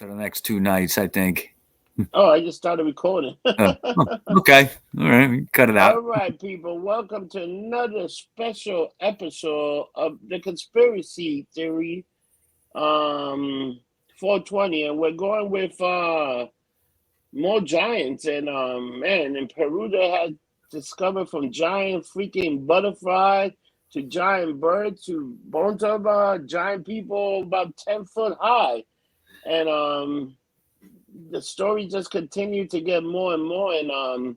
for the next 2 nights, I think. Oh, I just started recording. Okay. All right. We can cut it out. All right, people. Welcome to another special episode of the conspiracy theory 420. And we're going with more giants. And man, in Peru they had discovered from giant freaking butterflies to giant birds to bones of giant people about 10 foot high. And the story just continued to get more and more, and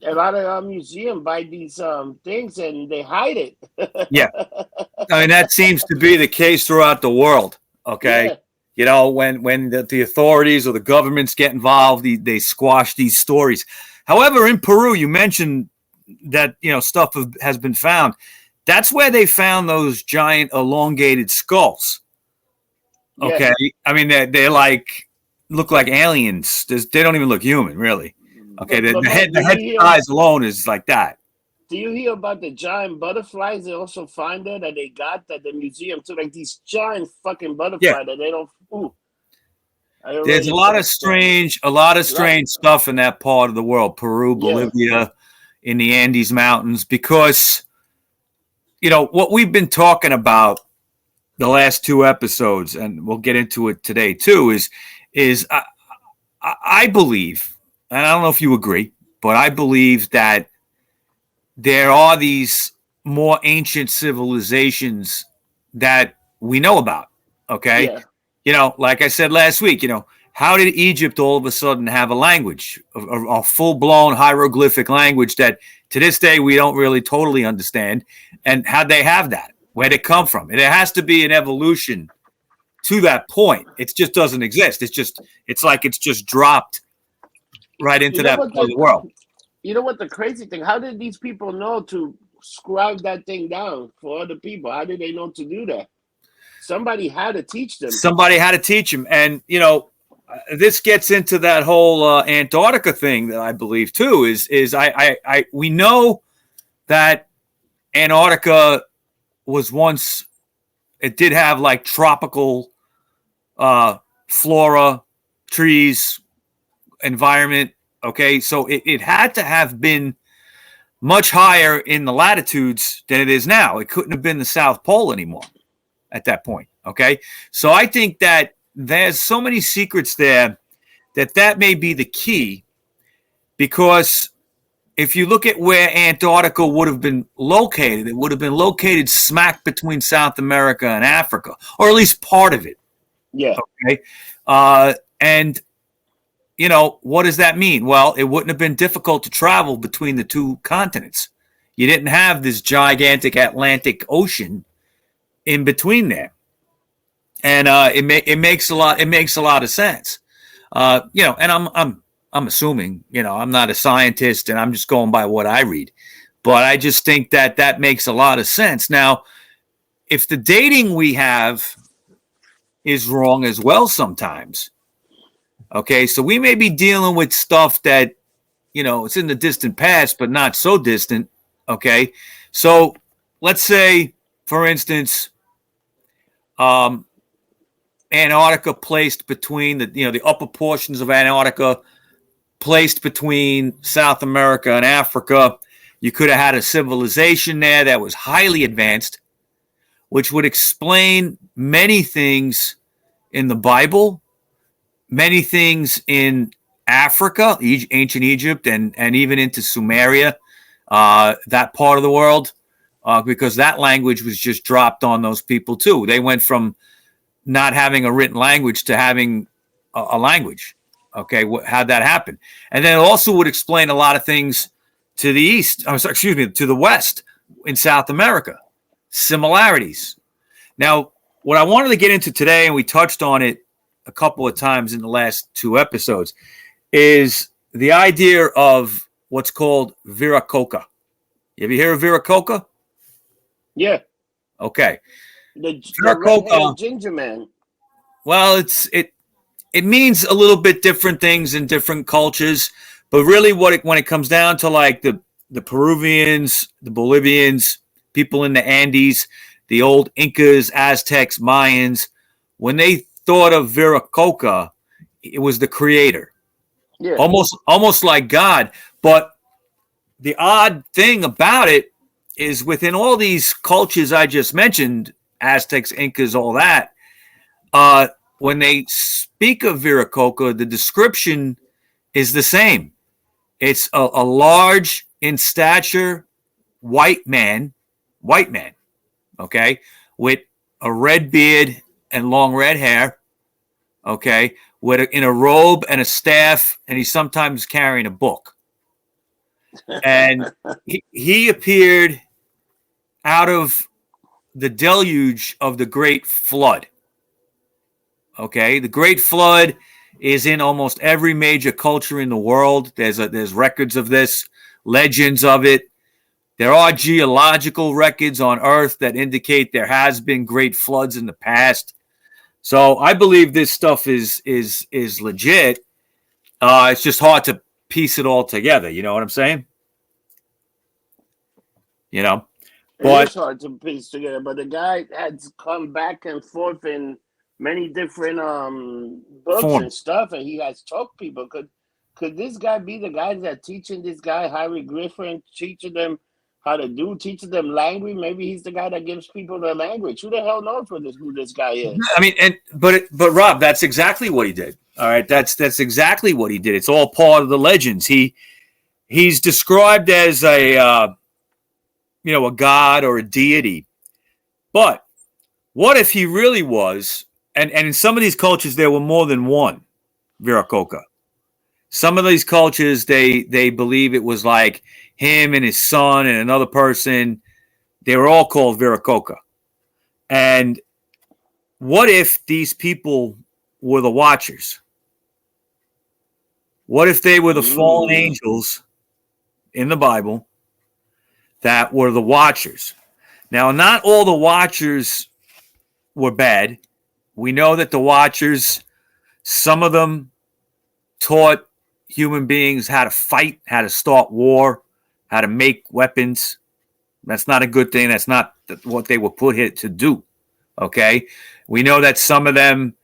a lot of our museum buy these things and they hide it. Yeah, I mean that seems to be the case throughout the world. Okay, Yeah. you know when the authorities or the governments get involved, they squash these stories. However, in Peru, you mentioned that stuff has been found. That's where they found those giant elongated skulls. Okay, Yeah. I mean they're like look like aliens. They don't even look human, really. Okay, But the head hear, size alone is like that. do you hear about the giant butterflies they also find there that they got at the museum too? Like these giant fucking butterflies that they don't. Ooh, there's a lot of strange stuff in that part of the world, Peru, Bolivia, in the Andes Mountains, because what we've been talking about the last 2 episodes, and we'll get into it today too, is I believe, and I don't know if you agree, but I believe that there are these more ancient civilizations that we know about. Okay. Yeah. Like I said last week, how did Egypt all of a sudden have a language, a full-blown hieroglyphic language that to this day we don't really totally understand? And how'd they have that? Where'd it come from? And there has to be an evolution to that point. It just doesn't exist. It's like it's just dropped right into that part of the world. You know what the crazy thing? How did these people know to scribe that thing down for other people? How did they know to do that? Somebody had to teach them. And this gets into that whole Antarctica thing that I believe too. We know that Antarctica was once. It did have like tropical flora, trees, environment. Okay, so it had to have been much higher in the latitudes than it is now. It couldn't have been the South Pole anymore at that point. Okay, so I think that there's so many secrets there that may be the key, because if you look at where Antarctica would have been located, it would have been located smack between South America and Africa, or at least part of it. Yeah. Okay. And what does that mean? Well, it wouldn't have been difficult to travel between the 2 continents. You didn't have this gigantic Atlantic Ocean in between there. And it makes a lot of sense. And I'm assuming, I'm not a scientist and I'm just going by what I read, but I just think that makes a lot of sense. Now, if the dating we have is wrong as well sometimes, okay, so we may be dealing with stuff that, it's in the distant past, but not so distant. Okay, so let's say, for instance, Antarctica placed between the upper portions of Antarctica placed between South America and Africa. You could have had a civilization there that was highly advanced, which would explain many things in the Bible, many things in Africa, ancient Egypt, and even into Sumeria, that part of the world, because that language was just dropped on those people too. They went from not having a written language to having a language. Okay, how'd that happen? And then it also would explain a lot of things to the east. To the west in South America, similarities. Now, what I wanted to get into today, and we touched on it a couple of times in the last 2 episodes, is the idea of what's called Viracocha. You ever hear of Viracocha? Yeah. Okay. The red-haired ginger man. Well, it means a little bit different things in different cultures, but really when it comes down to like the Peruvians, the Bolivians, people in the Andes, the old Incas, Aztecs, Mayans, when they thought of Viracocha, it was the creator. Yeah. Almost like God. But the odd thing about it is within all these cultures I just mentioned, Aztecs, Incas, all that, when they speak of Viracocha, the description is the same. It's a large in stature white man, okay, with a red beard and long red hair, okay, in a robe and a staff, and he's sometimes carrying a book. And he appeared out of the deluge of the Great Flood. Okay, the Great Flood is in almost every major culture in the world. There's records of this, legends of it. There are geological records on Earth that indicate there has been great floods in the past. So I believe this stuff is legit. It's just hard to piece it all together. You know what I'm saying? You know, It is hard to piece together. But the guy has come back and forth in many different books and stuff, and he has taught people. Could this guy be the guy that's teaching this guy Harry Griffin, teaching them how to teaching them language? Maybe he's the guy that gives people the language. Who the hell knows who this guy is? I mean, but Rob, that's exactly what he did. All right, that's exactly what he did. It's all part of the legends. He's described as a god or a deity. But what if he really was? And in some of these cultures, there were more than one Viracocha. Some of these cultures, they believe it was like him and his son and another person. They were all called Viracocha. And what if these people were the Watchers? What if they were the fallen angels in the Bible that were the Watchers? Now, not all the Watchers were bad. We know that the Watchers, some of them taught human beings how to fight, how to start war, how to make weapons. That's not a good thing. That's not what they were put here to do. Okay? We know that some of them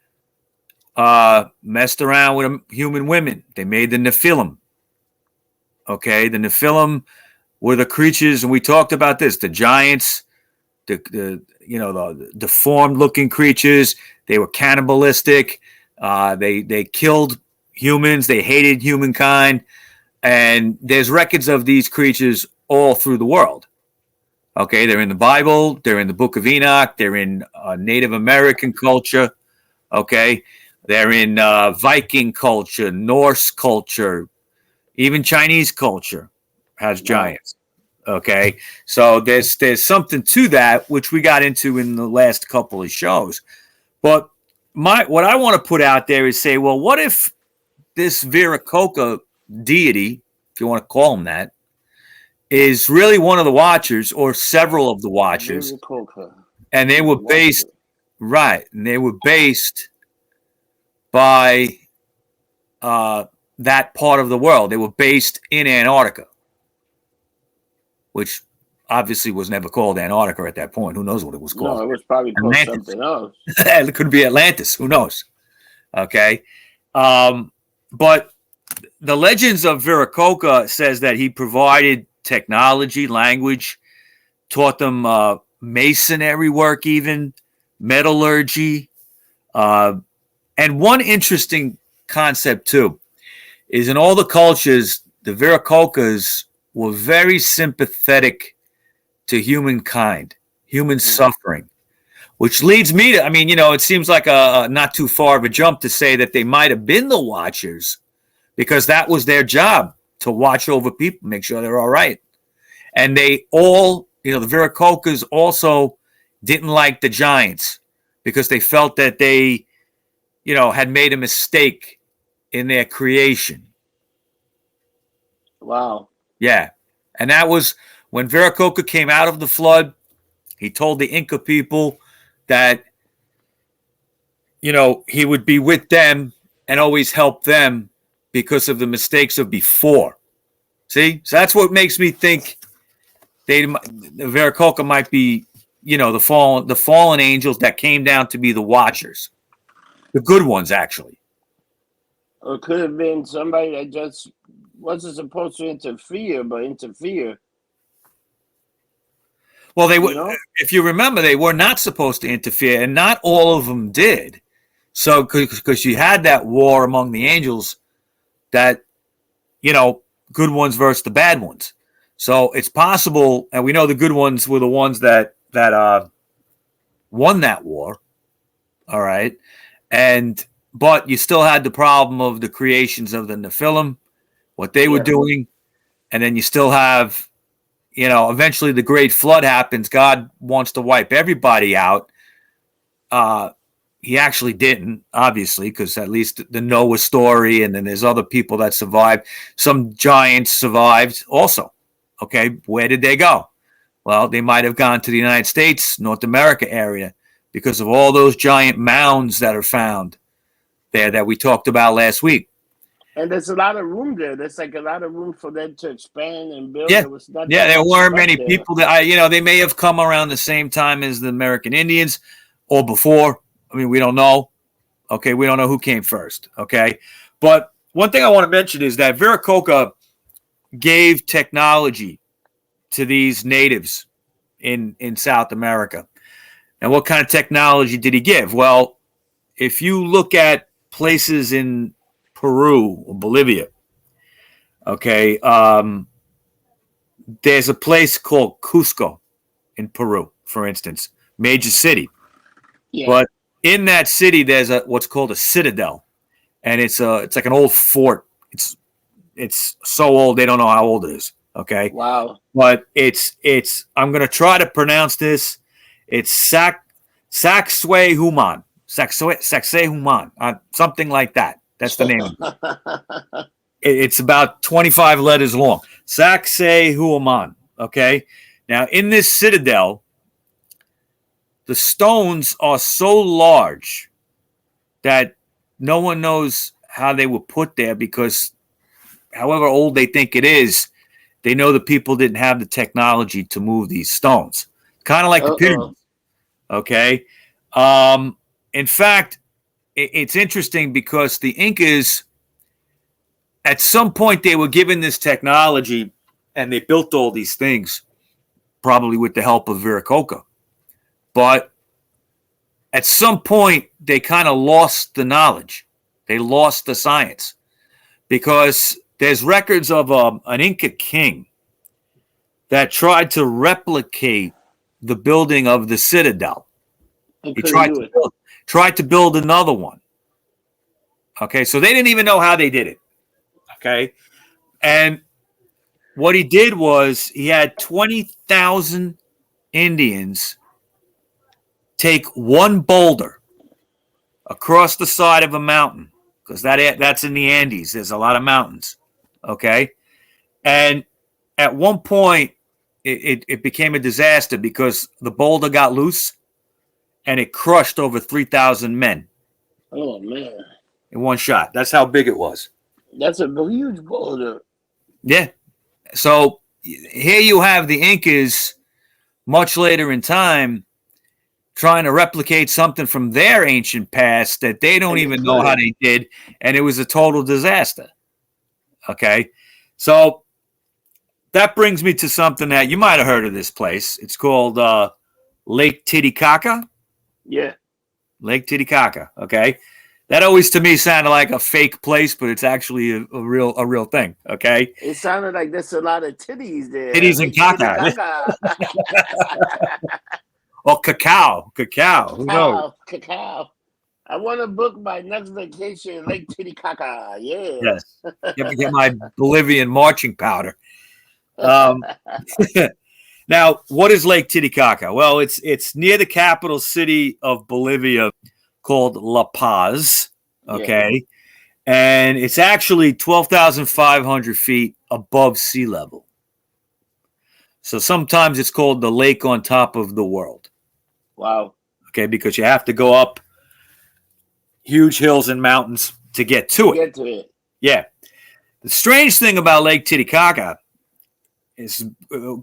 messed around with human women. They made the Nephilim. Okay? The Nephilim were the creatures, and we talked about this, the giants, the deformed looking creatures. They were cannibalistic. They killed humans. They hated humankind. And there's records of these creatures all through the world. Okay, they're in the Bible. They're in the Book of Enoch. They're in Native American culture. Okay, they're in Viking culture, Norse culture, even Chinese culture has giants. Okay, so there's something to that, which we got into in the last couple of shows. But what I want to put out there is say, well, what if this Viracocha deity, if you want to call him that, is really one of the Watchers or several of the Watchers, and they were based and they were based by that part of the world. They were based in Antarctica, which obviously was never called Antarctica at that point. Who knows what it was called? No, it was probably called something else. It could be Atlantis. Who knows? Okay. But the legends of Viracocha says that he provided technology, language, taught them masonry work, even metallurgy. And one interesting concept, too, is in all the cultures, the Viracochas were very sympathetic to humankind, human suffering, which leads me to, it seems like a not too far of a jump to say that they might have been the Watchers, because that was their job, to watch over people, make sure they're all right. And they all, the Viracochas also didn't like the giants because they felt that they, had made a mistake in their creation. Wow. Yeah. And that was when Viracocha came out of the flood. He told the Inca people that, he would be with them and always help them because of the mistakes of before. See? So that's what makes me think the Viracocha might be, the fallen angels that came down to be the Watchers. The good ones, actually. Or it could have been somebody that just wasn't supposed to interfere, but interfere. Well, they You were. know? If you remember, they were not supposed to interfere, and not all of them did. So, because you had that war among the angels, that good ones versus the bad ones. So it's possible, and we know the good ones were the ones that won that war. All right, but you still had the problem of the creations of the Nephilim, what they were doing, and then you still have, eventually the great flood happens. God wants to wipe everybody out. He actually didn't, obviously, because at least the Noah story, and then there's other people that survived. Some giants survived also. Okay, where did they go? Well, they might have gone to the United States, North America area, because of all those giant mounds that are found there that we talked about last week. And there's a lot of room there. There's like a lot of room for them to expand and build. Yeah, There weren't many people that they may have come around the same time as the American Indians or before. I mean, we don't know. Okay, we don't know who came first. Okay, but one thing I want to mention is that Viracocha gave technology to these natives in South America. And what kind of technology did he give? Well, if you look at places in Peru or Bolivia, okay, there's a place called Cusco in Peru, for instance, major city. Yeah. But in that city, there's what's called a citadel, and it's like an old fort. It's so old they don't know how old it is. Okay. Wow. But it's I'm gonna try to pronounce this. It's Sacsayhuaman, something like that. That's the name of it. It's about 25 letters long. Sacsayhuaman. Okay. Now in this citadel, the stones are so large that no one knows how they were put there, because however old they think it is, they know the people didn't have the technology to move these stones. Kind of like the pyramids. Okay. In fact, it's interesting because the Incas, at some point, they were given this technology and they built all these things, probably with the help of Viracocha. But at some point, they kind of lost the knowledge. They lost the science, because there's records of an Inca king that tried to replicate the building of the citadel. He tried to build another one. Okay, so they didn't even know how they did it. Okay, and what he did was he had 20,000 Indians take one boulder across the side of a mountain, because that's in the Andes. There's a lot of mountains. Okay, and at one point it became a disaster because the boulder got loose and it crushed over 3,000 men. Oh man! In one shot. That's how big it was. That's a huge boulder. Yeah. So here you have the Incas much later in time trying to replicate something from their ancient past that they don't even know how they did, and it was a total disaster. Okay, so that brings me to something that you might have heard of this place. It's called Lake Titicaca. Yeah. Lake Titicaca, okay? That always to me sounded like a fake place, but it's actually a real thing, okay? It sounded like there's a lot of titties there. Titties and caca. Or cacao. Who knows? Cacao. I want to book my next vacation, Lake Titicaca. Yeah. Yes. You have to get my Bolivian marching powder. Now, what is Lake Titicaca? Well, it's near the capital city of Bolivia, called La Paz. Okay. Yeah. And it's actually 12,500 feet above sea level. So sometimes it's called the lake on top of the world. Wow. Okay, because you have to go up huge hills and mountains to get to it. Yeah. The strange thing about Lake Titicaca is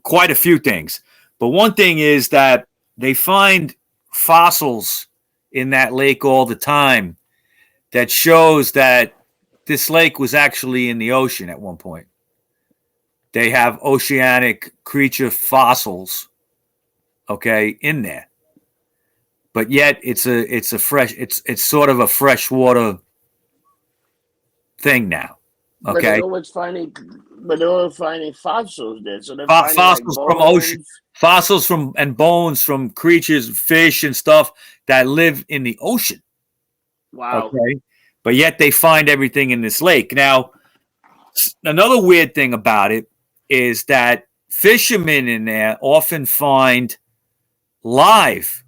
quite a few things. But one thing is that they find fossils in that lake all the time that shows that this lake was actually in the ocean at one point. They have oceanic creature fossils, okay, in there. But yet it's sort of a freshwater thing now. Okay. But they're always finding fossils there. So they're fossils like from ocean, fossils from and bones from creatures, fish and stuff that live in the ocean. Wow. Okay. But yet they find everything in this lake. Now, another weird thing about it is that fishermen in there often find live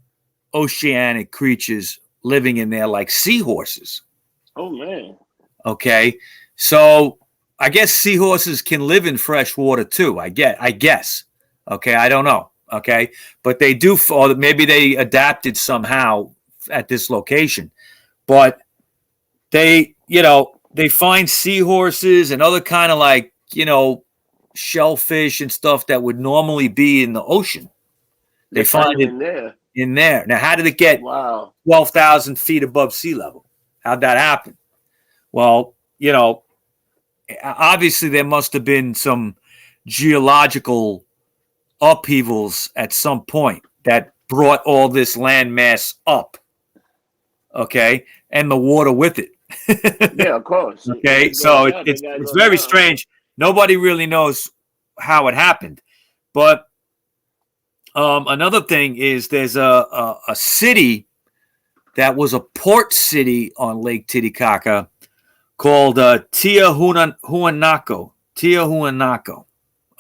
oceanic creatures living in there, like seahorses. Oh, man. Okay. So I guess seahorses can live in fresh water too. I guess. Okay. I don't know. Okay. But they do, or maybe they adapted somehow at this location. But they find seahorses and other kind of like, shellfish and stuff that would normally be in the ocean. They find it in there. Now, how did it get 12,000 feet above sea level? How'd that happen? Well, obviously there must have been some geological upheavals at some point that brought all this land mass up. Okay. And the water with it. Yeah, of course. Okay. So it's very strange. Nobody really knows how it happened. But another thing is there's a city that was a port city on Lake Titicaca called Tiahuanaco.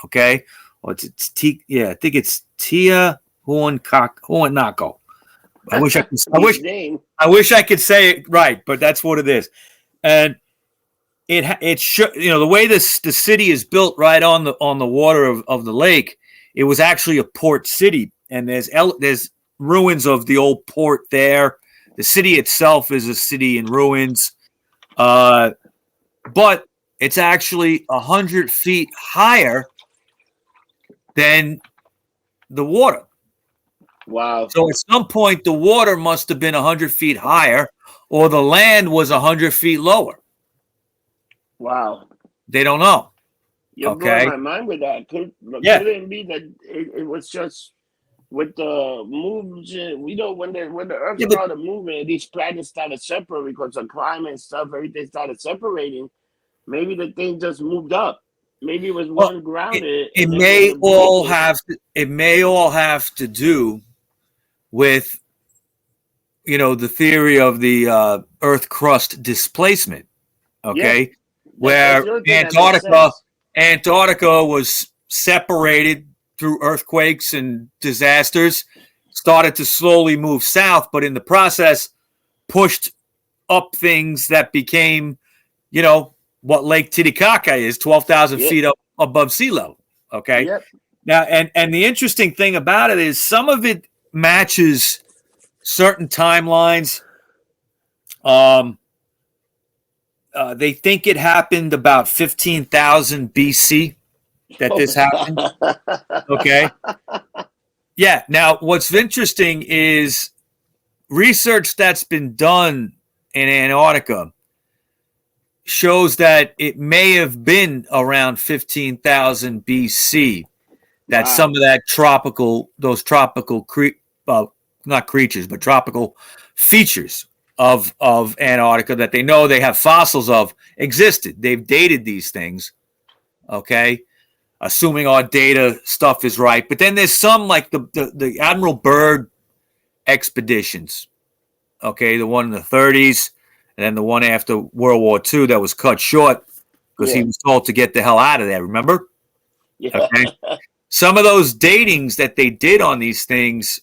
Okay, or I think it's Tiahuanaco. I wish I could say it right, but that's what it is. And the way the city is built right on the water of the lake. It was actually a port city, and there's ruins of the old port there. The city itself is a city in ruins, but it's actually 100 feet higher than the water. Wow! So at some point, the water must have been 100 feet higher, or the land was 100 feet lower. Wow! They don't know. You're blowing my mind with that. Could it be that it was just with the moves? When the Earth started moving, these planets started separating because of climate and stuff. Everything started separating. Maybe the thing just moved up. Maybe it was one grounded. It may all have to do with the theory of the Earth crust displacement. Okay, where Antarctica was separated through earthquakes and disasters, started to slowly move south, but in the process pushed up things that became, what Lake Titicaca is, 12,000 feet up above sea level. Okay. Yep. Now, and the interesting thing about it is some of it matches certain timelines. They think it happened about 15,000 BC that this happened. Okay. Yeah. Now, what's interesting is research that's been done in Antarctica shows that it may have been around 15,000 BC that some of that tropical features of Antarctica that they know they have fossils of existed. They've dated these things, okay, assuming our data stuff is right. But then there's some like the Admiral Byrd expeditions, okay, the one in the 30s, and then the one after World War II that was cut short because he was told to get the hell out of there, remember? Yeah. Okay. Some of those datings that they did on these things,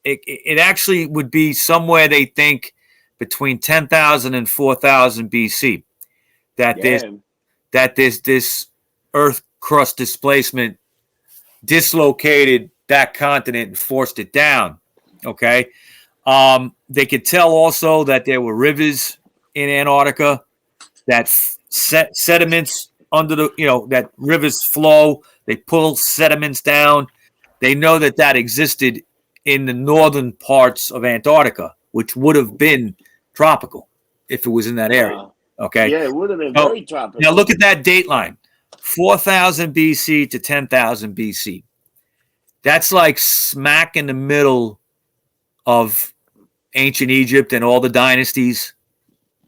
it actually would be somewhere they think between 10,000 and 4,000 BC that this Earth crust displacement dislocated that continent and forced it down. Okay. They could tell also that there were rivers in Antarctica that sediments under that rivers flow. They pull sediments down. They know that existed in the northern parts of Antarctica, which would have been tropical if it was in that area. Okay. Yeah, it would have been So, very tropical. now look at that date line, 4,000 BC to 10,000 BC. That's like smack in the middle of ancient Egypt and all the dynasties.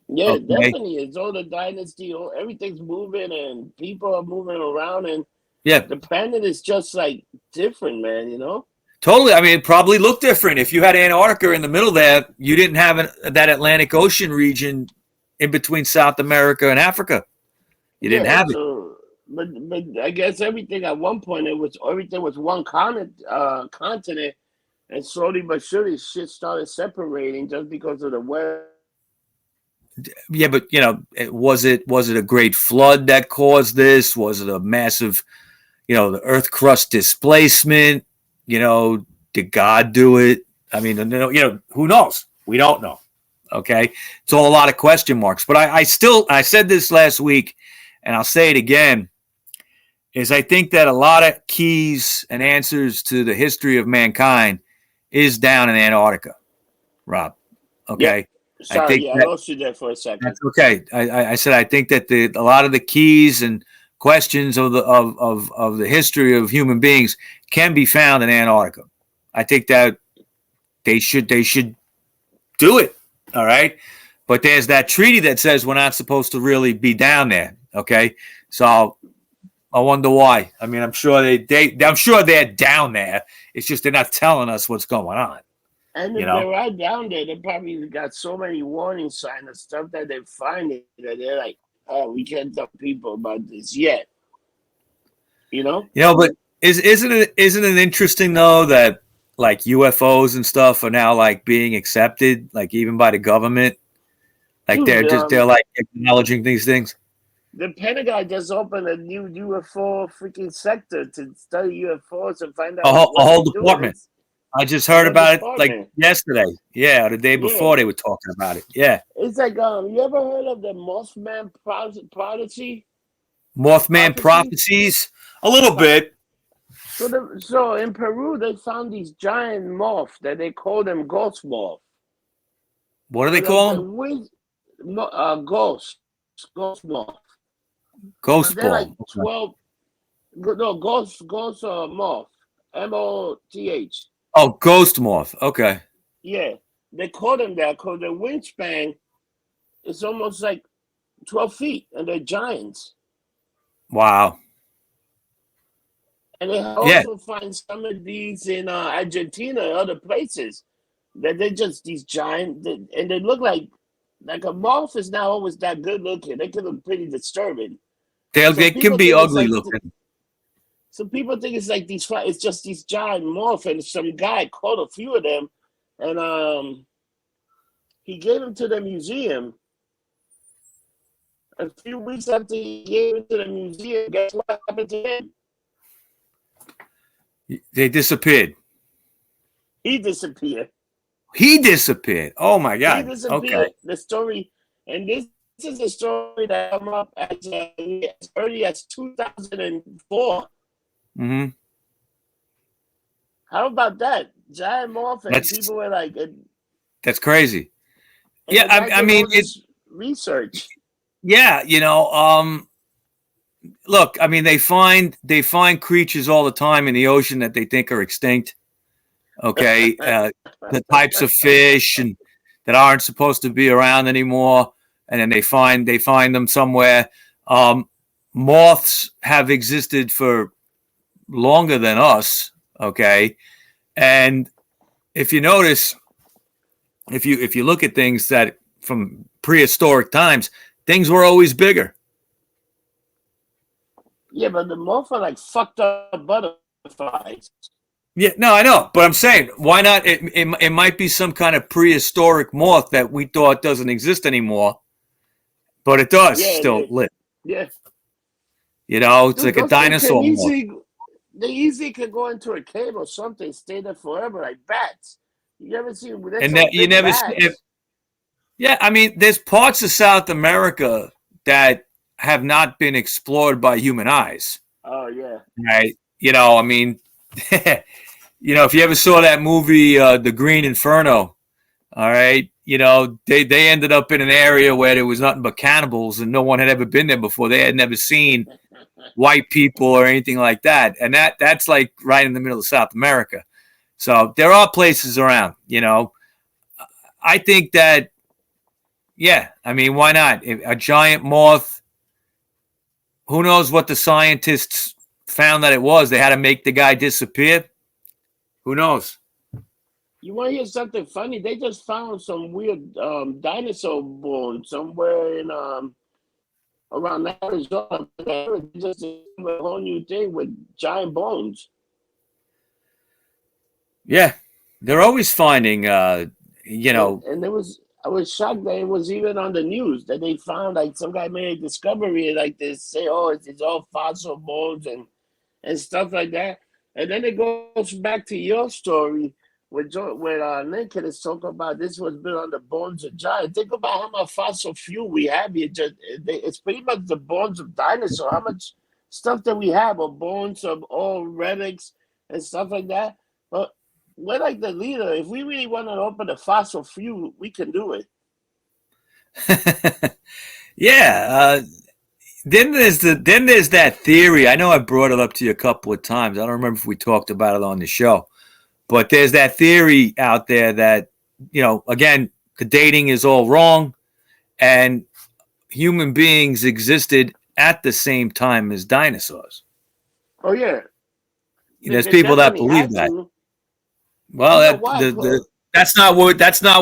Yeah, Okay. definitely. It's all the dynasty. Everything's moving, and people are moving around, and Yeah, the planet is just like different, man. You know. totally. I mean, it probably looked different. If you had Antarctica in the middle there, you didn't have that Atlantic Ocean region in between South America and Africa. You didn't have it. But I guess everything at one point everything was one continent, and slowly but surely shit started separating just because of the weather. Yeah, but was it a great flood that caused this? Was it a massive, the earth crust displacement? Did God do it? I mean, who knows? We don't know. Okay, it's all a lot of question marks. But I said this last week, and I'll say it again, is I think that a lot of keys and answers to the history of mankind is down in Antarctica, Rob. Okay. Yeah. Sorry, I lost you there for a second. That's okay. I said I think that a lot of the keys and questions of the history of human beings can be found in Antarctica. I think that they should do it. All right. But there's that treaty that says we're not supposed to really be down there. Okay. So I wonder why. I mean, I'm sure I'm sure they're down there. It's just they're not telling us what's going on. And if they're right down there, they probably got so many warning signs and stuff that they're finding that they're like, oh, we can't tell people about this yet. But isn't it interesting though that like UFOs and stuff are now like being accepted, like even by the government? Like they're like acknowledging these things. The Pentagon just opened a new UFO freaking sector to study UFOs and find out a whole department. I just heard about it like yesterday. Yeah, or the day before they were talking about it. Yeah. It's like you ever heard of the Mothman prophecy? Mothman prophecies? A little bit. So in Peru they found these giant moths that they call them ghost moth. What do they call them? Ghost moth. Ghost they're ball. Like 12. No, ghost moth. MOTH. Oh, ghost moth. Okay. Yeah, they call them that because their wingspan is almost like 12 feet, and they're giants. Wow. And they also find some of these in Argentina and other places that they're just these giant, and they look like a moth is not always that good looking. They can look pretty disturbing. They can be ugly looking. Some people think it's like it's just these giant moths, and some guy caught a few of them, and he gave them to the museum. A few weeks after he gave it to the museum, guess what happened to him? They disappeared. He disappeared. Oh my God. He disappeared. Okay. The story, and this is a story that came up as early as 2004. Mm-hmm. How about that? Giant moth, and people were like, that's crazy. Yeah, I mean, it's research. Yeah, look, I mean, they find creatures all the time in the ocean that they think are extinct. Okay, the types of fish and that aren't supposed to be around anymore, and then they find them somewhere. Moths have existed for longer than us, okay? And if you notice, if you look at things that from prehistoric times, things were always bigger. Yeah, but the moths are like fucked up butterflies. Yeah, no, I know, but I'm saying, why not? It might be some kind of prehistoric moth that we thought doesn't exist anymore, but it does still live. Yeah. It's like a dinosaur moth. They easily could go into a cave or something, stay there forever, like bats. You never see them. You never see. Yeah, I mean, there's parts of South America that have not been explored by human eyes. Oh yeah. Right. I mean, if you ever saw that movie, The Green Inferno, all right, they ended up in an area where there was nothing but cannibals and no one had ever been there before. They had never seen white people or anything like that. And that's like right in the middle of South America. So there are places around, I think that, yeah, I mean, why not? A giant moth, who knows what the scientists found that it was? They had to make the guy disappear. Who knows? You want to hear something funny? They just found some weird dinosaur bones somewhere in around Arizona. Just a whole new thing with giant bones. Yeah, they're always finding, And I was shocked that it was even on the news that they found like some guy made a discovery like this, say, oh, it's all fossil bones and stuff like that. And then it goes back to your story where Lincoln is talking about this was built on the bones of giants. Think about how much fossil fuel we have here. It's pretty much the bones of dinosaurs. How much stuff that we have are bones of all relics and stuff like that. But we're like the leader. If we really want to open the fossil fuel, we can do it. Yeah. Then there's that theory. I know I brought it up to you a couple of times. I don't remember if we talked about it on the show, but there's that theory out there that, again, the dating is all wrong and human beings existed at the same time as dinosaurs. Oh yeah. There's people that believe that. Well, that's not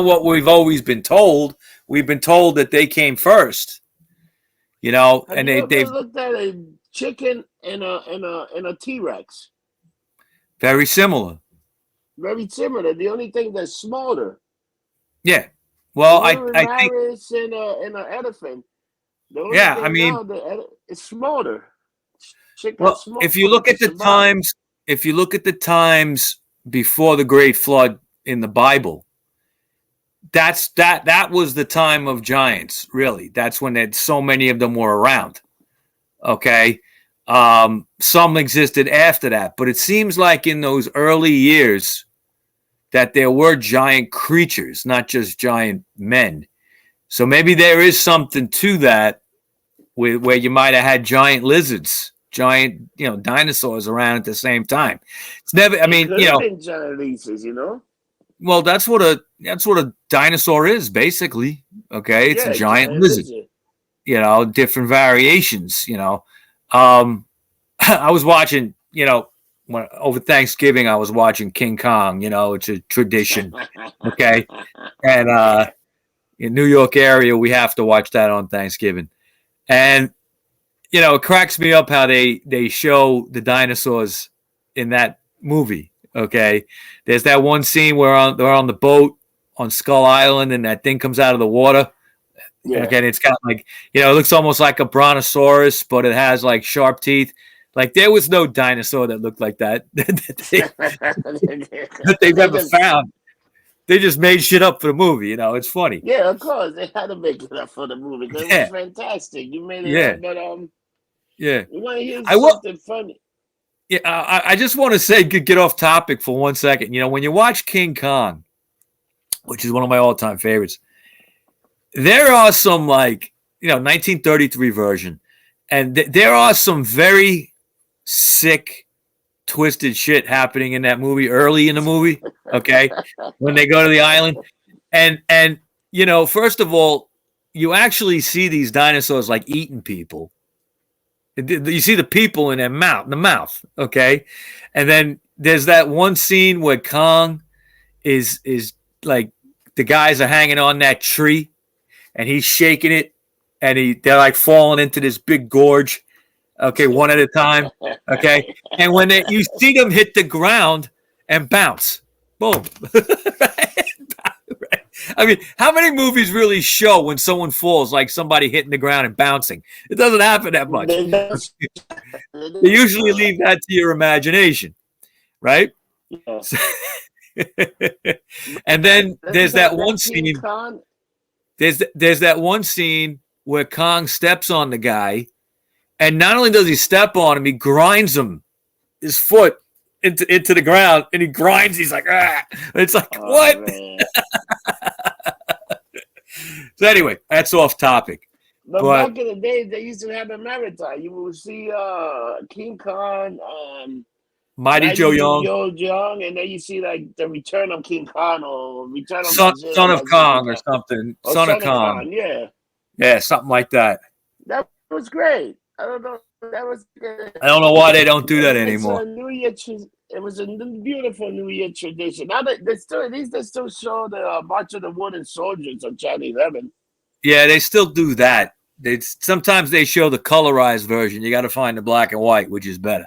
what we've always been told. We've been told that they came first, and they've looked at a chicken and a T-Rex. Very similar. Very similar. The only thing that's smaller. Yeah. Well, I think and an elephant. Yeah, I mean, it's smaller. Well, if you look at the times before the Great Flood in the Bible, that was the time of giants, really. That's when so many of them were around. Okay. Some existed after that, but it seems like in those early years that there were giant creatures, not just giant men. So maybe there is something to that where you might have had giant lizards, giant, dinosaurs around at the same time. It's never, I mean, been giant lizards, Well, that's what a dinosaur is, basically. Okay, it's a giant lizard. Different variations. I was watching. Over Thanksgiving, I was watching King Kong. It's a tradition. Okay, and in New York area, we have to watch that on Thanksgiving, and it cracks me up how they show the dinosaurs in that movie. Okay, there's that one scene where they're on the boat on Skull Island, and that thing comes out of the water. Yeah. Again, it's got like it looks almost like a brontosaurus, but it has like sharp teeth. Like there was no dinosaur that looked like that that they've ever found. They just made shit up for the movie. It's funny. Yeah, of course they had to make it up for the movie because it was fantastic. You made it up, but yeah. You want to hear something funny? Yeah, I just want to say, get off topic for 1 second. When you watch King Kong, which is one of my all-time favorites, there are some 1933 version, and there are some very sick, twisted shit happening in that movie early in the movie. Okay, when they go to the island, and first of all, you actually see these dinosaurs eating people. You see the people in the mouth, okay? And then there's that one scene where Kong is like the guys are hanging on that tree and he's shaking it and they're like falling into this big gorge, okay, one at a time, okay? And when you see them hit the ground and bounce, boom. I mean, how many movies really show when someone falls like somebody hitting the ground and bouncing? It doesn't happen that much. They usually leave that to your imagination, right? Yeah. And then there's that one scene. There's that one scene where Kong steps on the guy, and not only does he step on him, he grinds his foot into the ground, and he grinds. He's like, ah! And it's like, what? So anyway, that's off topic. But But back in the day, they used to have a marathon. You would see King Kong, Mighty Joe Young, Young, and then you see like the Return of King Kong or Return of Son of Kong or something. Or Son of Kong. Yeah. Yeah, something like that. That was great. I don't know. That was good. I don't know why they don't do that anymore. It's a New Year. It was a beautiful New Year tradition. Now they still, at least they still show the March of the Wooden Soldiers on Channel 11. Yeah, they still do that. Sometimes they show the colorized version. You got to find the black and white, which is better.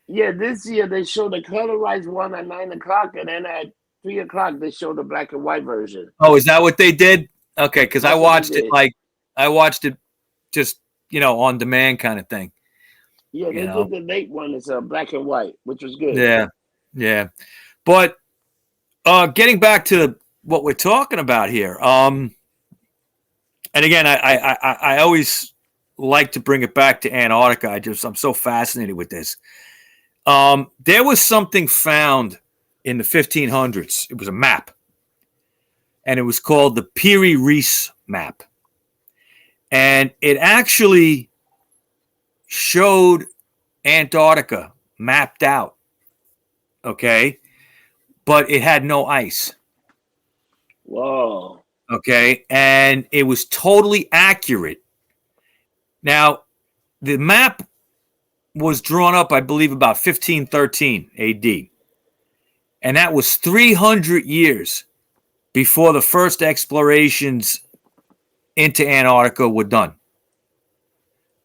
Yeah, this year they showed the colorized one at 9 o'clock, and then at 3 o'clock they showed the black and white version. Oh, is that what they did? Okay, because I watched it just on demand kind of thing. Yeah, they did the late one. It's black and white, which was good. Yeah. But getting back to what we're talking about here, and again, I always like to bring it back to Antarctica. I'm so fascinated with this. There was something found in the 1500s. It was a map, and it was called the Piri Reese Map, and it actually showed Antarctica mapped out. Okay, but it had no ice. Whoa. Okay, and it was totally accurate. Now, the map was drawn up, I believe, about 1513 AD. And that was 300 years before the first explorations into Antarctica were done.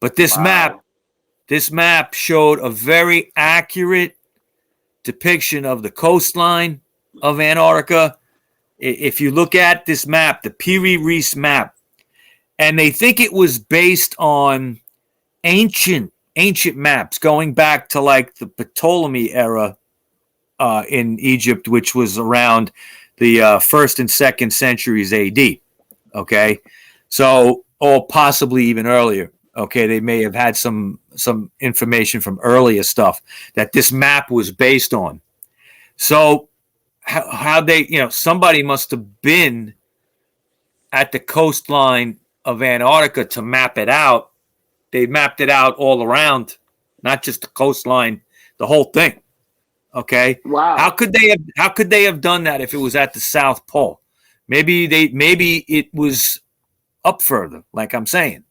But this map showed a very accurate depiction of the coastline of Antarctica. If you look at this map, the Piri Reese Map, and they think it was based on ancient maps going back to like the Ptolemy era in Egypt, which was around the 1st and 2nd centuries AD. Okay, so or possibly even earlier. Okay, they may have had some information from earlier stuff that this map was based on. So how they, somebody must have been at the coastline of Antarctica to map it out. They mapped it out all around, not just the coastline, the whole thing. Okay. Wow. How could they have done that if it was at the South Pole? Maybe it was up further, like I'm saying.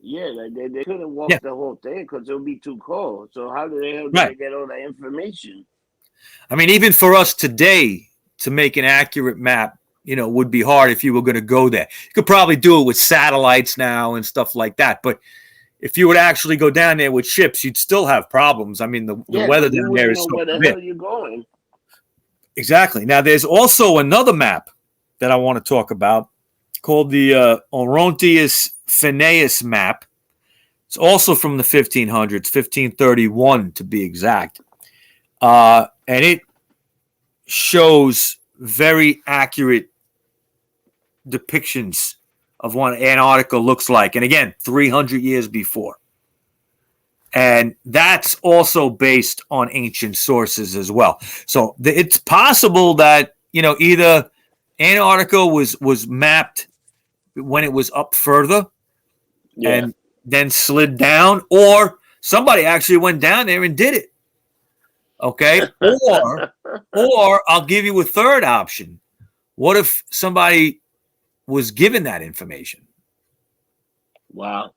Yeah, like they couldn't walk the whole thing because it would be too cold. So how do they get all that information? I mean, even for us today to make an accurate map, would be hard if you were going to go there. You could probably do it with satellites now and stuff like that. But if you would actually go down there with ships, you'd still have problems. I mean, the weather down there is so where the hell you're going. Exactly. Now, there's also another map that I want to talk about called the Orrontius Phineas Map. It's also from the 1500s, 1531 to be exact. And it shows very accurate depictions of what Antarctica looks like. And again, 300 years before. And that's also based on ancient sources as well. So it's possible that, either Antarctica was mapped when it was up further and then slid down, or somebody actually went down there and did it. Okay. Or I'll give you a third option. What if somebody was given that information? Wow.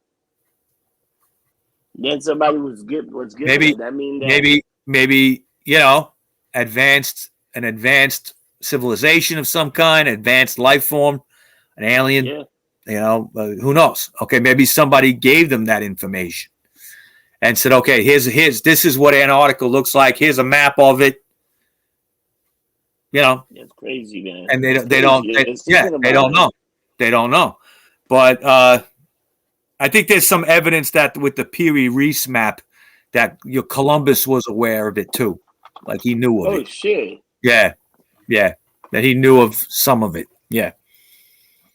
Then somebody was given maybe, that mean that maybe an advanced civilization of some kind, advanced life form, an alien. Yeah. Who knows? Okay, maybe somebody gave them that information and said, "Okay, here's this is what Antarctica looks like. Here's a map of it." It's crazy, man. And they don't know. They don't know. But I think there's some evidence that with the Piri Reese Map that Columbus was aware of it too. Like he knew of it. Oh shit. Yeah. That he knew of some of it. Yeah.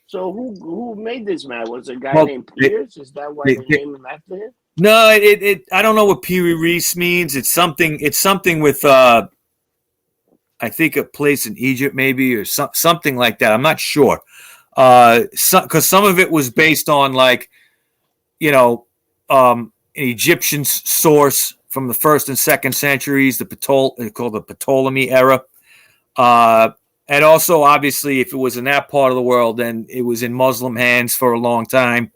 So who made this map? Was it a guy named Pierce? Is that why they named him after him? No, I don't know what Piri Reese means. It's something with I think a place in Egypt maybe, or something like that. I'm not sure. Because some of it was based on like, an Egyptian source from the 1st and 2nd centuries, called the Ptolemy era. And also, obviously, if it was in that part of the world, then it was in Muslim hands for a long time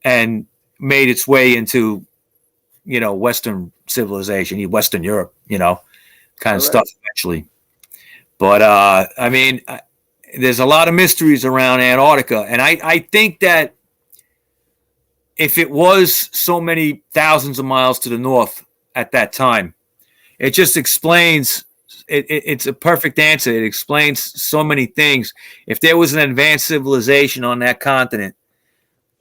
and made its way into, Western civilization, Western Europe, kind of stuff eventually. But, there's a lot of mysteries around Antarctica. And I think that if it was so many thousands of miles to the north at that time, it just explains, it's a perfect answer. It explains so many things. If there was an advanced civilization on that continent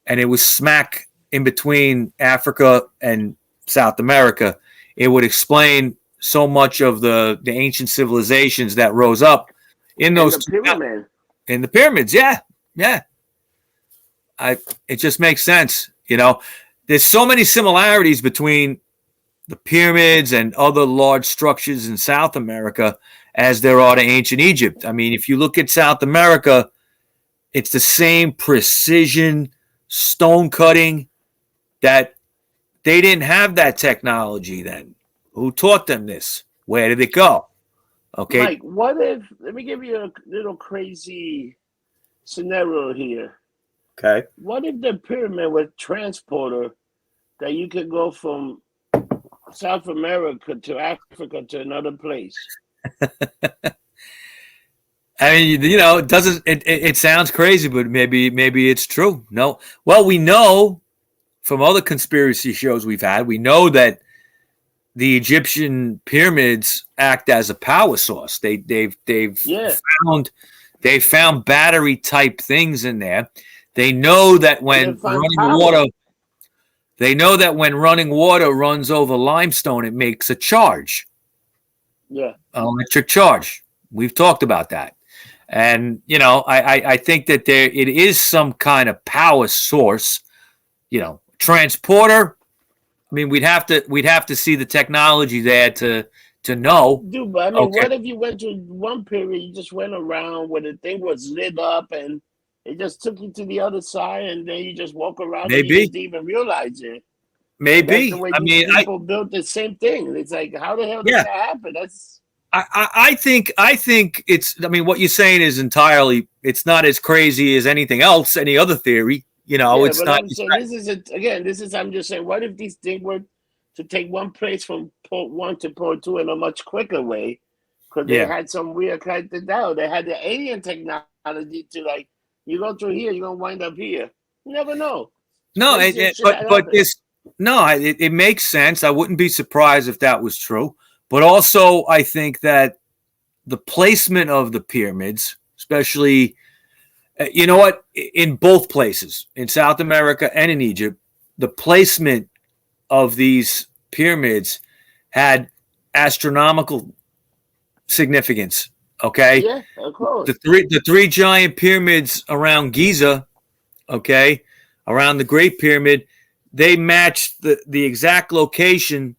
and it was smack in between Africa and South America, it would explain so much of the ancient civilizations that rose up in those in the pyramids. Yeah. It just makes sense. There's so many similarities between the pyramids and other large structures in South America as there are to ancient Egypt. I mean, if you look at South America, it's the same precision stone cutting that they didn't have that technology then. Who taught them this? Where did it go? Okay. Mike, let me give you a little crazy scenario here. Okay. What if the pyramid was transporter that you could go from South America to Africa to another place? I mean, it doesn't. It sounds crazy, but maybe it's true. No. Well, we know from other conspiracy shows we've had, we know that the Egyptian pyramids act as a power source. They've found battery type things in there. They know that when running water runs over limestone, it makes a charge. Yeah. An electric charge. We've talked about that. And, I think that it is some kind of power source, transporter. I mean, we'd have to see the technology there to know. Dude, but I mean, what if you went to one period, you just went around where the thing was lit up and it just took you to the other side, and then you just walk around and you didn't even realize it. Maybe. That's the way people built the same thing. It's like, how the hell did that happen? I think it's. I mean, what you're saying is entirely. It's not as crazy as anything else. Any other theory, it's not. I'm saying, I'm just saying, what if these things were to take one place from port 1 to port 2 in a much quicker way? Because they had some weird kind of doubt. They had the alien technology to like. You go through here, you're gonna wind up here. You never know. No, it makes sense. I wouldn't be surprised if that was true. But also, I think that the placement of the pyramids, especially, in both places, in South America and in Egypt, the placement of these pyramids had astronomical significance. Okay. Yeah, of course. The three giant pyramids around Giza, okay, around the Great Pyramid, they match the exact location.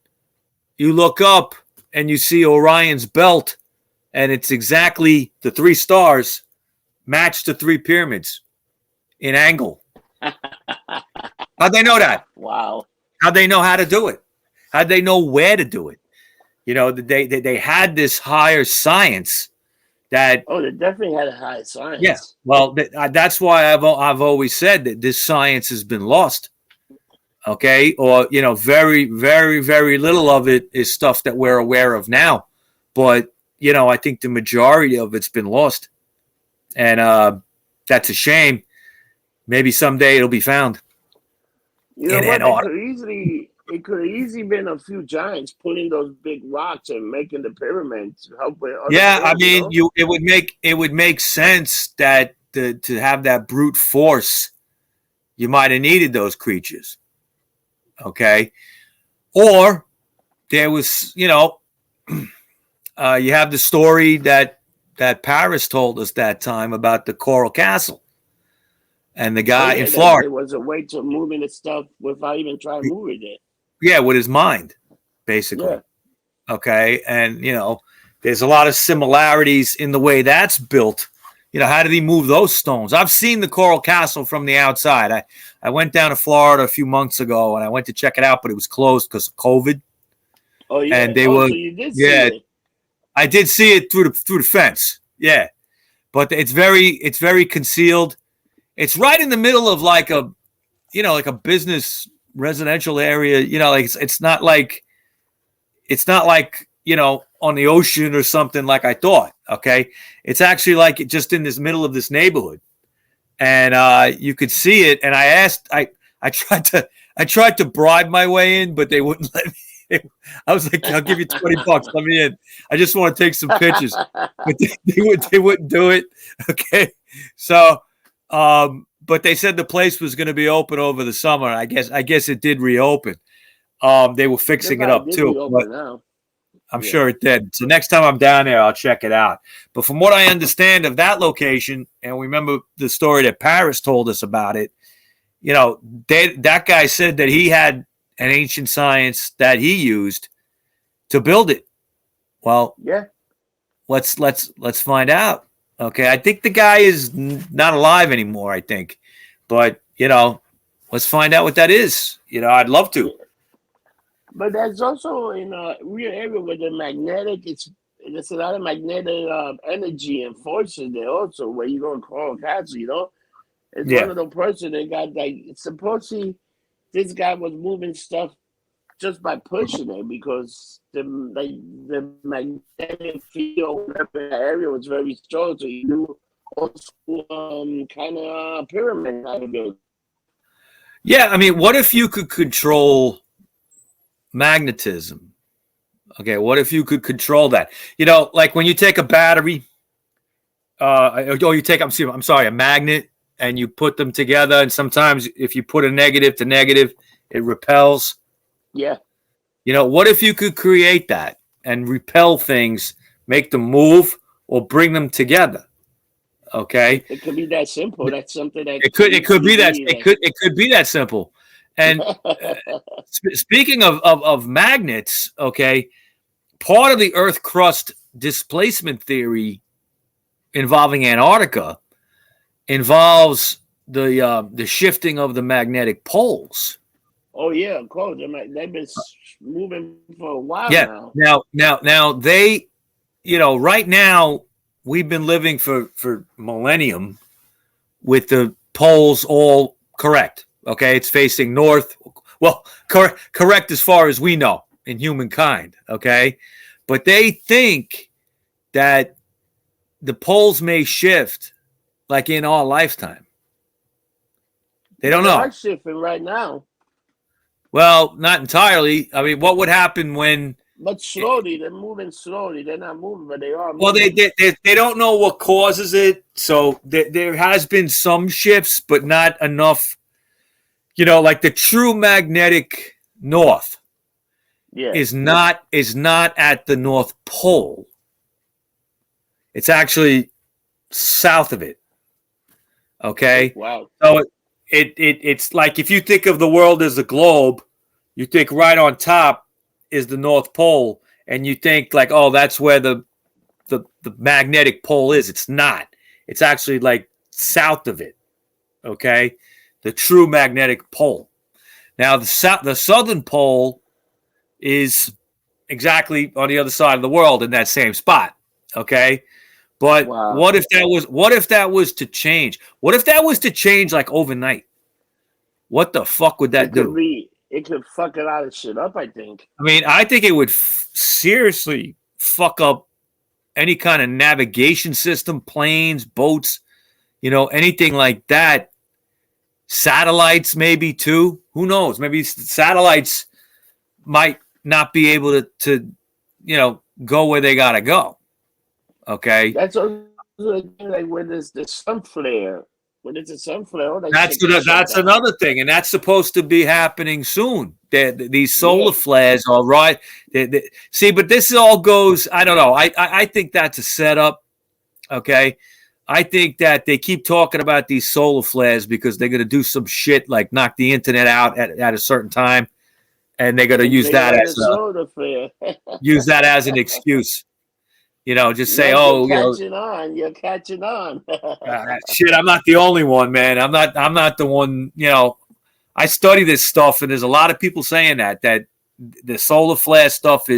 You look up and you see Orion's belt, and it's exactly the 3 stars match the 3 pyramids in angle. How'd they know that? Wow. How'd they know how to do it? How'd they know where to do it? They had this higher science. They definitely had a high science. Yeah, well, that's why I've always said that this science has been lost. Okay, or very, very, very little of it is stuff that we're aware of now. But I think the majority of it's been lost, and that's a shame. Maybe someday it'll be found. It could have easily been a few giants putting those big rocks and making the pyramids to help with. It would make sense that to have that brute force, you might have needed those creatures. Okay, or there was, you have the story that Paris told us that time about the Coral Castle. And the guy in Florida. There was a way to moving the stuff without even trying to move it. Yeah, with his mind, basically. Yeah. Okay, and there's a lot of similarities in the way that's built how did he move those stones? I've seen the Coral Castle from the outside. I went down to Florida a few months ago, and I went to check it out, but it was closed because of COVID. Oh yeah, and they so were you did see it. I did see it through the fence. Yeah, but it's very concealed. It's right in the middle of like a business residential area. It's not like on the ocean or something like I thought. Okay, it's actually like just in this middle of this neighborhood, and you could see it. And I tried to bribe my way in, but they wouldn't let me. I was like, I'll give you $20. Let me in. I just want to take some pictures. But they wouldn't do it. Okay. So, but they said the place was going to be open over the summer. I guess it did reopen. They were fixing it up too. But I'm sure it did. So next time I'm down there, I'll check it out. But from what I understand of that location, and we remember the story that Paris told us about it, that guy said that he had an ancient science that he used to build it. Well, yeah. Let's find out. Okay, I think the guy is not alive anymore. I think, but let's find out what that is. I'd love to. But there's also in a real area where the magnetic, there's a lot of magnetic energy and forces there also, where you go to Coral Castle, It's one of the person that got supposedly this guy was moving stuff just by pushing it because the magnetic field in the area was very strong, so you knew old school kind of pyramid how to build. Yeah, I mean, what if you could control magnetism? Okay, what if you could control that? Like when you take a battery, you take a magnet, and you put them together, and sometimes if you put a negative to negative, it repels. Yeah. What if you could create that and repel things, make them move, or bring them together? Okay. It could be that simple. That's something that it could be that it could be that simple. And speaking of magnets, okay, part of the Earth crust displacement theory involving Antarctica involves the shifting of the magnetic poles. Oh yeah, of course. They've been moving for a while now. Now they, right now we've been living for millennium with the poles all correct. Okay, it's facing north. Well, correct as far as we know in humankind. Okay, but they think that the poles may shift like in our lifetime. They don't know. They're shifting right now. Well, not entirely. I mean, what would happen when? But slowly, they're moving slowly. They're not moving, but they are moving. Well, they don't know what causes it. So there has been some shifts, but not enough. Like the true magnetic north is not at the North Pole. It's actually south of it. Okay. Wow. So it's like if you think of the world as a globe, you think right on top is the North Pole, and you think like, oh, that's where the magnetic pole is. It's not. It's actually like south of it. Okay, the true magnetic pole. Now the southern pole is exactly on the other side of the world in that same spot. Okay. But what if that was to change? What if that was to change like overnight? What the fuck would that do? It could fuck a lot of shit up, I think. I mean, I think it would seriously fuck up any kind of navigation system, planes, boats, anything like that. Satellites maybe too. Who knows? Maybe satellites might not be able to go where they gotta go. Okay. That's also like when there's the sun flare. When it's a sun flare, that's another thing, and that's supposed to be happening soon. These solar flares, all right. See, but this all goes. I don't know. I think that's a setup. Okay. I think that they keep talking about these solar flares because they're going to do some shit like knock the internet out at a certain time, and they're going to use that as use that as an excuse. just No, say, you're oh, catching on. You're catching on. shit, I'm not the only one, man. I'm not the one, I study this stuff, and there's a lot of people saying that the solar flare stuff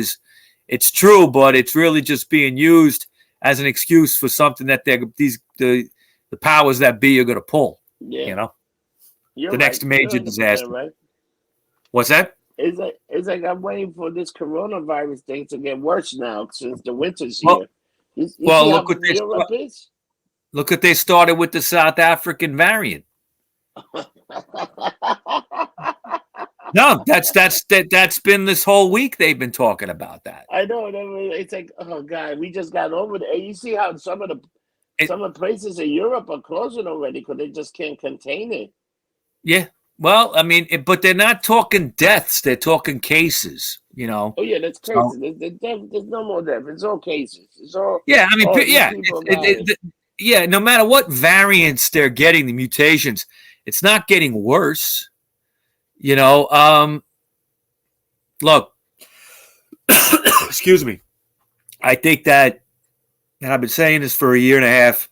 it's true, but it's really just being used as an excuse for something that the powers that be are going to pull. Yeah. You're the next right. major You're disaster. right. What's that? It's like I'm waiting for this coronavirus thing to get worse now since the winter's Well, here. You see look how what Europe is? Look what they started with the South African variant. No, that's been this whole week. They've been talking about that. I know. It's like, oh God, we just got over it. And you see how some of the places in Europe are closing already because they just can't contain it. Yeah. Well, I mean, but they're not talking deaths; they're talking cases. Oh yeah, that's crazy. So, there's no more death. It's all cases. It's all. Yeah, I mean, yeah. No matter what variants they're getting, the mutations, it's not getting worse. Look, excuse me. I think that, and I've been saying this for a year and a half.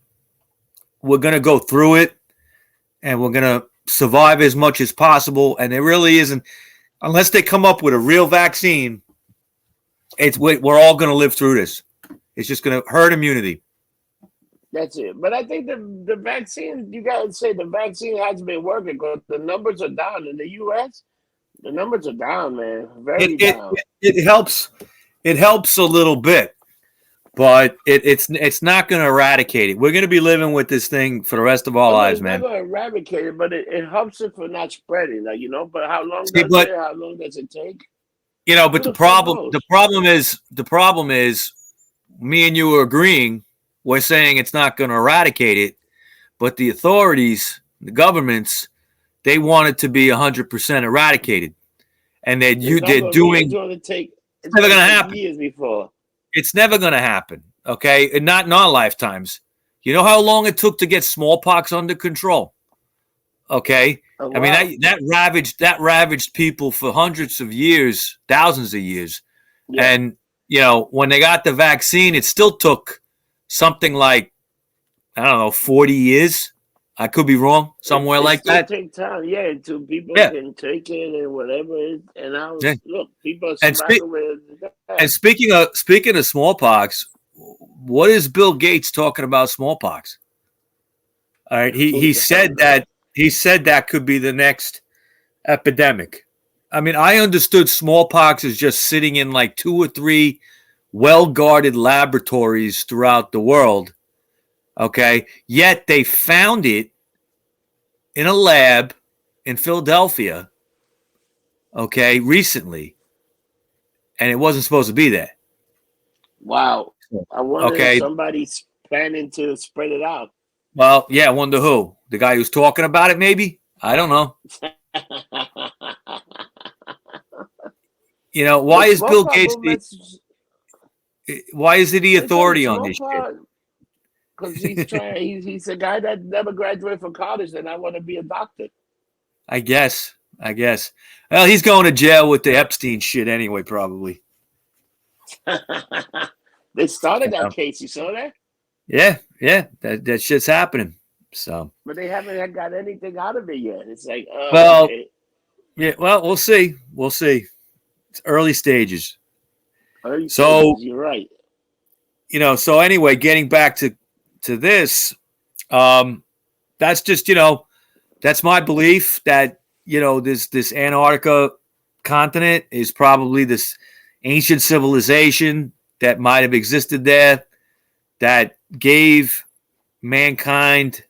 We're going to go through it, and we're going to survive as much as possible. And there really isn't, unless they come up with a real vaccine. We're all going to live through this. It's just going to herd immunity. That's it. But I think the vaccine, you got to say the vaccine hasn't been working because the numbers are down in the U.S. The numbers are down, man. Very down. It helps. It helps a little bit, but it's not going to eradicate it. We're going to be living with this thing for the rest of our lives, man. It's not going to eradicate it, but it helps it from not spreading. Like, But how long does it take? But the problem is, me and you are agreeing. We're saying it's not going to eradicate it, but the authorities, the governments, they want it to be 100% eradicated, and they're doing. It's never going to happen. Years before. It's never going to happen. Okay, and not in our lifetimes. You know how long it took to get smallpox under control? Okay, I mean that ravaged people for hundreds of years, thousands of years, and when they got the vaccine, it still took something like, I don't know, 40 years. I could be wrong, somewhere like that. It take time, until people can take it and whatever. And look, people are surviving with that. And speaking of smallpox, what is Bill Gates talking about smallpox? All right, he said that could be the next epidemic. I mean, I understood smallpox is just sitting in like 2 or 3 well-guarded laboratories throughout the world. Okay, yet they found it in a lab in Philadelphia, okay, recently, and it wasn't supposed to be there. Wow. I wonder if somebody's planning to spread it out. Well, yeah, I wonder who. The guy who's talking about it, maybe? I don't know. Why is Bill Gates why is it the authority on this shit? Because he's a guy that never graduated from college and I want to be a doctor. I guess. Well, he's going to jail with the Epstein shit anyway, probably. They started that case, you saw that? Yeah, that shit's happening. So, but they haven't got anything out of it yet. It's like, yeah. Well, we'll see. It's early stages. You're right. So anyway, getting back to this, that's just that's my belief that this Antarctica continent is probably this ancient civilization that might have existed there that gave mankind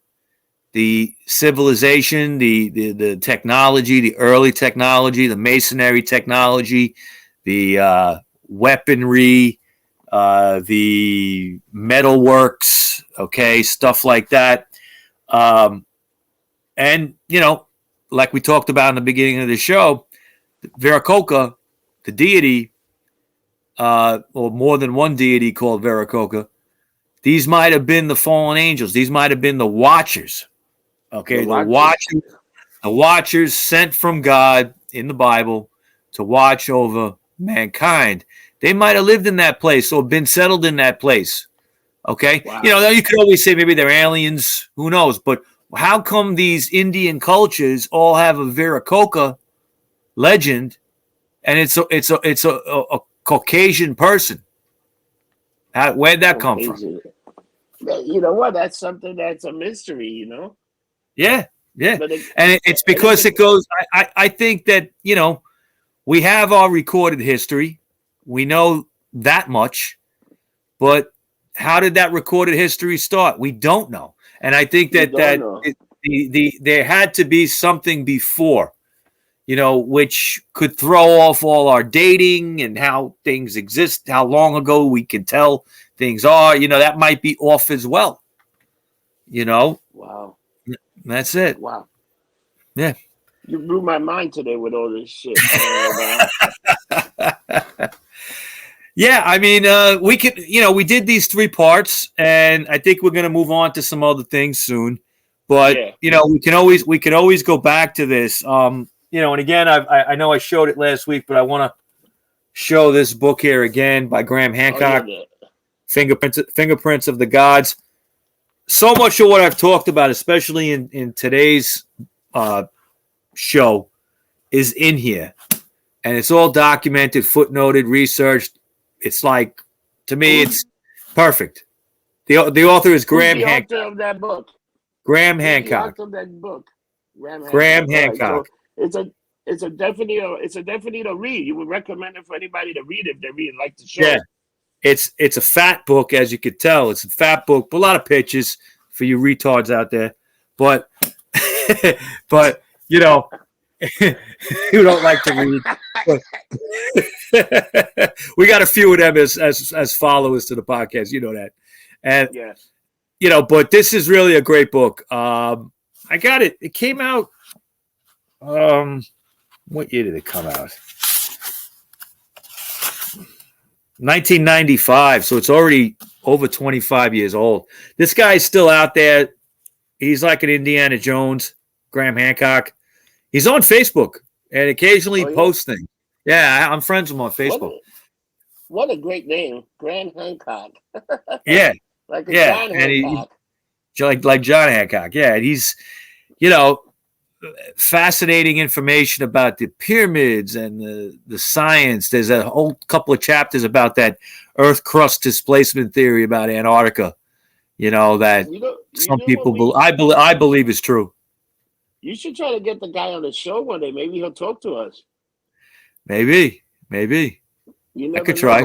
the civilization, the technology, the early technology, the masonry technology, the weaponry, the metalworks, stuff like that. And, like we talked about in the beginning of the show, Viracocha, the deity, or more than one deity called Viracocha, these might have been the fallen angels. These might have been the watchers. Okay, the watchers sent from God in the Bible to watch over mankind. They might have lived in that place or been settled in that place. Okay. Wow. You could always say maybe they're aliens. Who knows? But how come these Indian cultures all have a Viracocha legend, and it's a Caucasian person? Where'd that come from? You know what? That's something that's a mystery. Yeah. And it's because it goes. I think that we have our recorded history. We know that much, but how did that recorded history start? We don't know. And I think that there had to be something before, which could throw off all our dating and how things exist, how long ago we can tell things are. That might be off as well. Wow. That's it. Wow. Yeah. You blew my mind today with all this shit. Yeah, I mean, we could, we did these 3 parts, and I think we're going to move on to some other things soon. But we can always go back to this. And again, I know I showed it last week, but I want to show this book here again by Graham Hancock, Fingerprints of the Gods. So much of what I've talked about, especially in today's show, is in here, and it's all documented, footnoted, researched. It's like, to me, it's perfect. The author is Graham Hancock. The author of that book. Graham Hancock. The author of that book. Graham Hancock. Right, so it's a definite read. You would recommend it for anybody to read if they really like the show. Yeah, it's a fat book, as you could tell. It's a fat book, but a lot of pictures for you retards out there. But who don't like to read. We got a few of them as followers to the podcast, that. And but this is really a great book. I got it. It came out. What year did it come out? 1995. So it's already over 25 years old. This guy's still out there. He's like an Indiana Jones, Graham Hancock. He's on Facebook and occasionally posts things. Yeah, I'm friends with him on Facebook. What a great name, Graham Hancock. Yeah. Like John Hancock. Like John Hancock. Yeah, and he's, fascinating information about the pyramids and the science. There's a whole couple of chapters about that Earth crust displacement theory about Antarctica. That some people I believe is true. You should try to get the guy on the show one day. Maybe he'll talk to us. Maybe. I could try.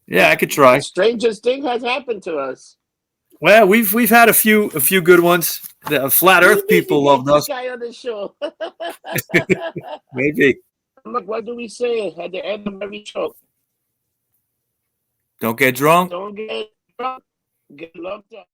Yeah, I could try. The strangest thing has happened to us. Well, we've had a few good ones. The flat Earth people loved us. Guy on the show. Maybe. Look, what do we say at the end of every show? Don't get drunk. Don't get drunk. Get loved up.